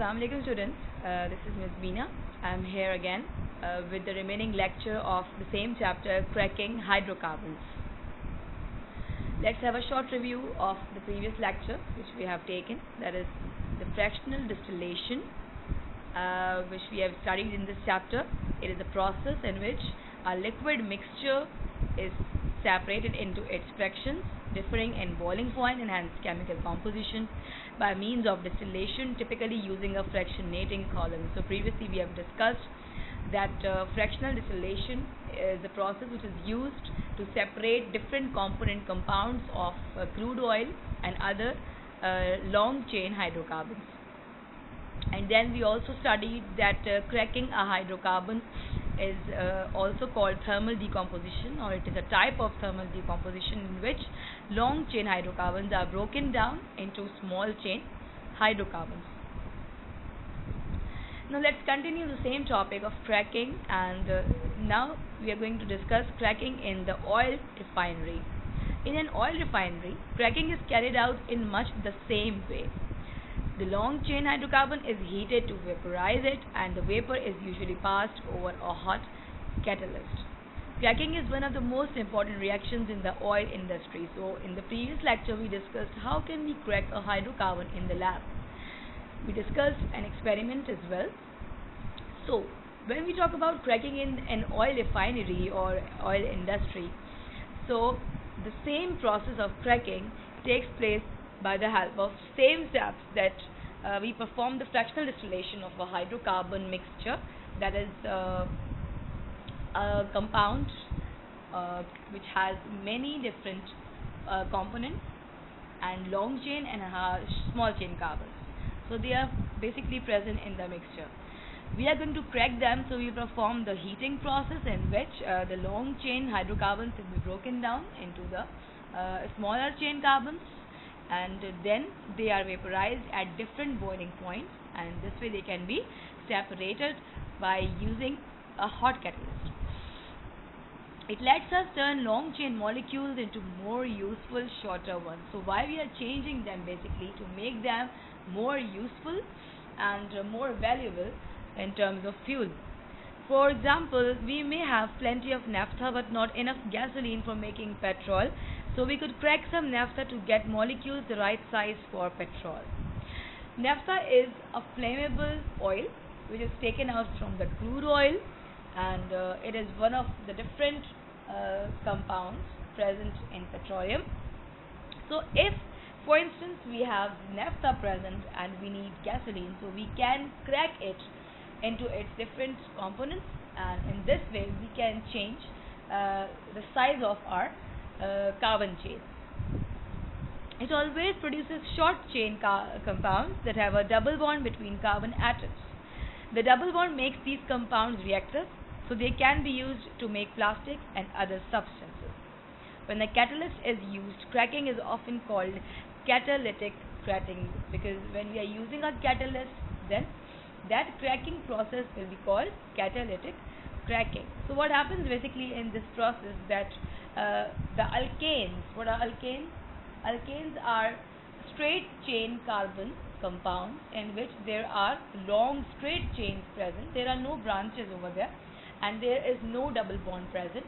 Assalamu alaikum students, this is Ms. Beena. I am here again with the remaining lecture of the same chapter, cracking hydrocarbons. Let's have a short review of the previous lecture which we have taken, that is the fractional distillation, which we have studied in this chapter. It is a process in which a liquid mixture is separated into its fractions differing in boiling point and hence chemical composition by means of distillation, typically using a fractionating column. So previously we have discussed that fractional distillation is a process which is used to separate different component compounds of crude oil and other long chain hydrocarbons. And then we also studied that cracking a hydrocarbon is also called thermal decomposition, or it is a type of thermal decomposition in which long chain hydrocarbons are broken down into small chain hydrocarbons. Now let's continue the same topic of cracking, and now we are going to discuss cracking in the oil refinery. In an oil refinery, cracking is carried out in much the same way. The long chain hydrocarbon is heated to vaporize it, and the vapor is usually passed over a hot catalyst. Cracking is one of the most important reactions in the oil industry. So in the previous lecture we discussed how can we crack a hydrocarbon in the lab. We discussed an experiment as well. So when we talk about cracking in an oil refinery or oil industry, so the same process of cracking takes place by the help of same steps that we perform the fractional distillation of a hydrocarbon mixture, that is a compound which has many different components and long chain and small chain carbons. So they are basically present in the mixture. We are going to crack them, so we perform the heating process in which the long chain hydrocarbons will be broken down into the smaller chain carbons, and then they are vaporized at different boiling points, and this way they can be separated by using a hot catalyst. It lets us turn long chain molecules into more useful shorter ones. So why we are changing them? Basically to make them more useful and more valuable in terms of fuel. For example, we may have plenty of naphtha but not enough gasoline for making petrol, so we could crack some naphtha to get molecules the right size for petrol. Naphtha is a flammable oil which is taken out from the crude oil, and it is one of the different compounds present in petroleum. So if for instance we have naphtha present and we need gasoline, so we can crack it into its different components, and in this way we can change the size of our carbon chain. It always produces short chain compounds that have a double bond between carbon atoms. The double bond makes these compounds reactive, so they can be used to make plastics and other substances. When the catalyst is used, cracking is often called catalytic cracking, because when we are using a catalyst, then that cracking process will be called catalytic cracking. So what happens basically in this process, that the alkanes, what are alkanes? Alkanes are straight chain carbon compounds in which there are long straight chains present. There are no branches over there and there is no double bond present.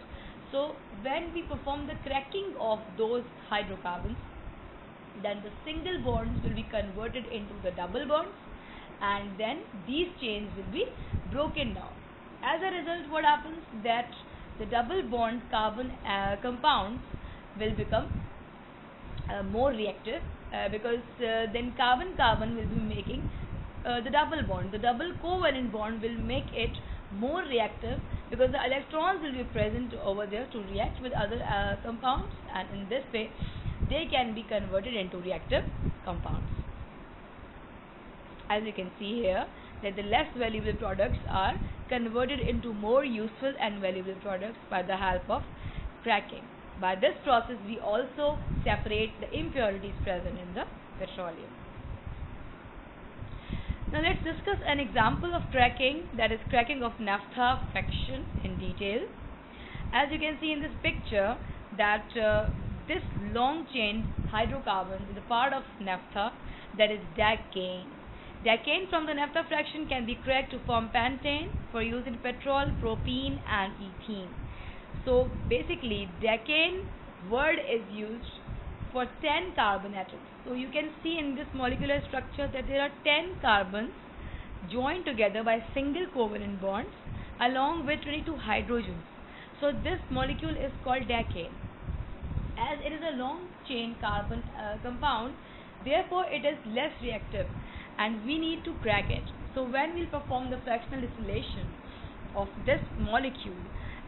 So when we perform the cracking of those hydrocarbons, then the single bonds will be converted into the double bonds, and then these chains will be broken down. As a result, what happens, that the double bond carbon compounds will become more reactive because then carbon will be making the double bond. The double covalent bond will make it more reactive because the electrons will be present over there to react with other compounds, and in this way they can be converted into reactive compounds. As you can see here, that the less valuable products are converted into more useful and valuable products by the help of cracking. By this process we also separate the impurities present in the petroleum. Now let's discuss an example of cracking, that is cracking of naphtha fraction in detail. As you can see in this picture, that this long chain hydrocarbon is a part of naphtha, that is decane. Decane from the naphtha fraction can be cracked to form pentane for use in petrol, propene and ethene. So basically decane word is used for 10 carbon atoms. So you can see in this molecular structure that there are 10 carbons joined together by single covalent bonds along with 22 hydrogens. So this molecule is called decane. As it is a long chain carbon compound, therefore it is less reactive and we need to crack it. So when we perform the fractional distillation of this molecule,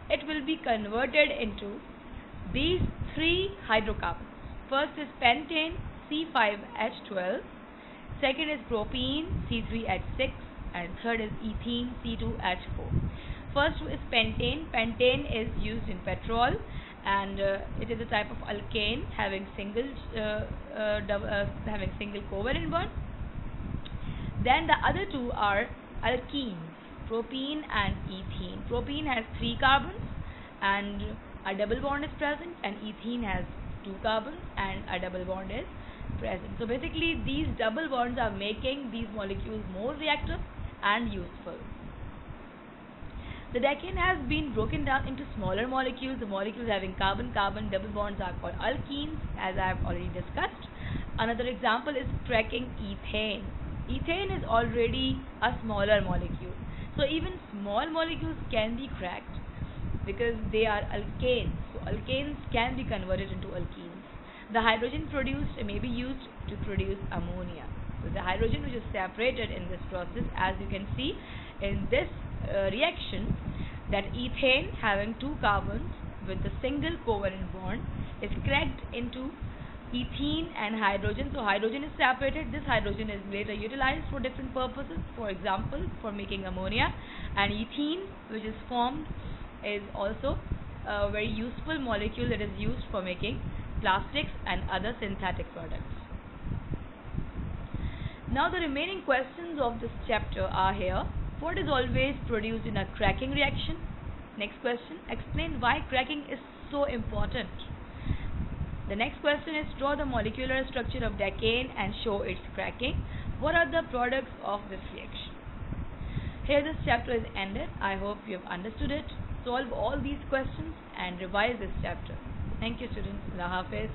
it will be converted into these three hydrocarbons. First is pentane C5H12, second is propene C3H6 and third is ethene C2H4. First is pentane. Pentane is used in petrol and it is a type of alkane having single covalent bond. Then the other two are alkenes, propene and ethene. Propene has 3 carbons and a double bond is present, and ethene has 2 carbons and a double bond is present. So basically these double bonds are making these molecules more reactive and useful. The decane has been broken down into smaller molecules. The molecules having carbon-carbon double bonds are called alkenes, as I have already discussed. Another example is cracking ethane. Ethane is already a smaller molecule. So even small molecules can be cracked because they are alkanes. So alkanes can be converted into alkenes. The hydrogen produced may be used to produce ammonia. So the hydrogen which is separated in this process, as you can see in this reaction, that ethane having 2 carbons with a single covalent bond is cracked into ethene and hydrogen. So hydrogen is separated. This hydrogen is later utilized for different purposes, for example for making ammonia, and ethene which is formed is also a very useful molecule that is used for making plastics and other synthetic products. Now the remaining questions of this chapter are here. What is always produced in a cracking reaction? Next question, explain why cracking is so important. The next question is draw the molecular structure of decane and show its cracking. What are the products of this reaction? Here this chapter is ended. I hope you have understood it. Solve all these questions and revise this chapter. Thank you students. Allah Hafiz.